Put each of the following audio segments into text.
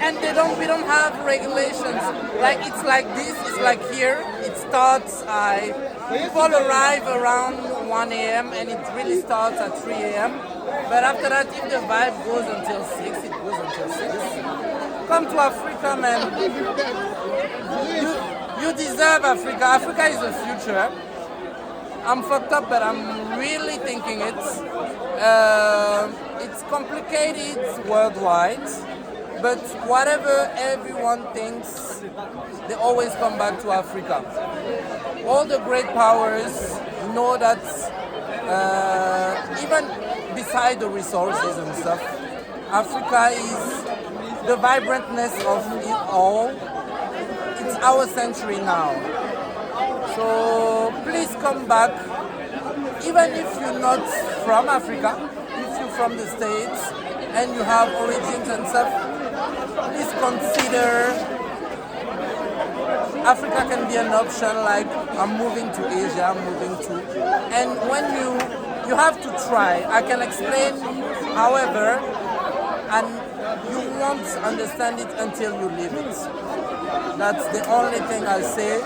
and we don't have regulations. Like it's like this. It's like here. It starts. People arrive around 1 a.m. and it really starts at 3 a.m. But after that, if the vibe goes until 6, it goes until 6. Come to Africa, man. You deserve Africa. Africa is the future. I'm fucked up, but I'm really thinking it's complicated worldwide. But whatever everyone thinks, they always come back to Africa. All the great powers know that even beside the resources and stuff, Africa is the vibrantness of it all. It's our century now. So please come back, even if you're not from Africa, if you're from the States and you have origins and stuff, please consider Africa can be an option. Like I'm moving to Asia, I'm moving to, and when you have to try. I can explain, however, and you won't understand it until you live it. That's the only thing I'll say.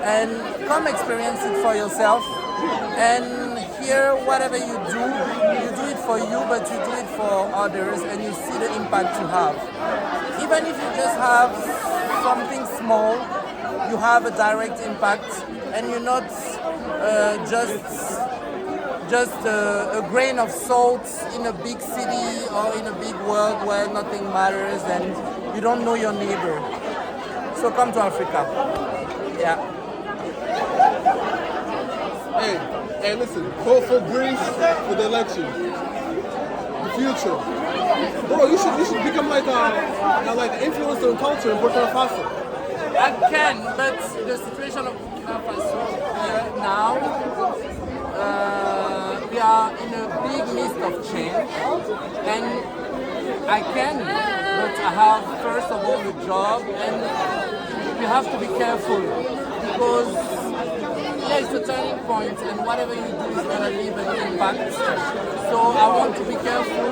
And come experience it for yourself. And here, whatever you do it for you, but you do it for others, and you see the impact you have. Even if you just have something small, you have a direct impact, and you're not just a grain of salt in a big city or in a big world where nothing matters and you don't know your neighbor. So come to Africa. Yeah. Hey, listen, vote for Greece for the election. The future. Bro, you should become like an influencer in culture in Burkina Faso. I can, but the situation of Burkina Faso here now, we are in a big mist of change, and I can, but I have first of all the job, and you have to be careful because it's a turning point, and whatever you do is going to leave an impact. So I want to be careful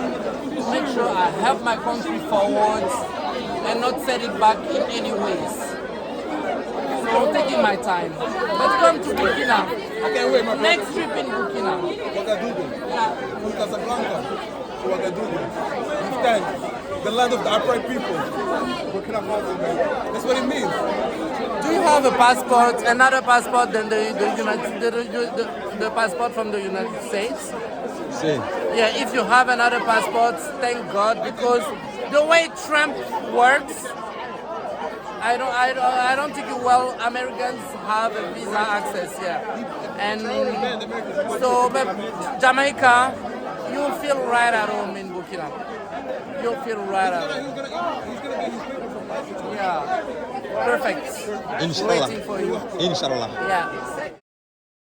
to make sure I help my country forward and not set it back in any ways. So I'm taking my time. But come to Burkina. I can't wait, my brother. Next trip in Burkina. Ouagadougou. Yeah. From Casablanca to Ouagadougou. You stand. The land of the upright people. Burkina Faso, man. That's what it means. Do you have a passport, another passport than the passport from the United States? See. Yeah, if you have another passport, thank God, because the way Trump works, I don't think Americans have a visa access here. And so, but Jamaica, you'll feel right at home in Burkina. You'll feel right at home. He's gonna get his paper from Mexico. Yeah, perfect. Inshallah. Waiting for you. Inshallah. Yeah.